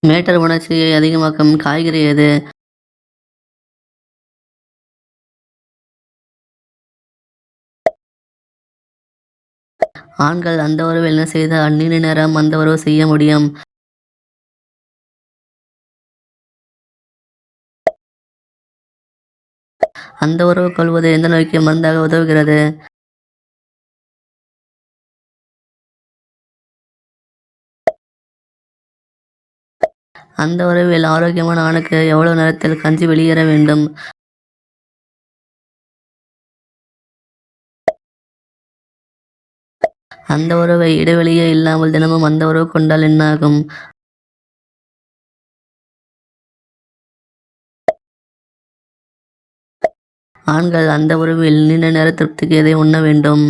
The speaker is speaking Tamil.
மேட்டர் உணர்ச்சியை அதிகமாக்கும் காய்கறி எது? ஆண்கள் அந்த உறவில் என்ன செய்தால் நீண்ட நேரம் அந்த உறவு செய்ய முடியும்? அந்த உறவு கொள்வது எந்த நோய்க்கு மருந்தாக உதவுகிறது? அந்த உறவில் ஆரோக்கியமான ஆணுக்கு எவ்வளவு நேரத்தில் கஞ்சி வெளியேற வேண்டும்? அந்த உறவை இடைவெளியே இல்லாமல் தினமும் அந்த உறவு கொண்டால் என்னாகும்? ஆண்கள் அந்த உறவில் நீண்ட நேர திருப்திக்கு எதை உண்ண வேண்டும்?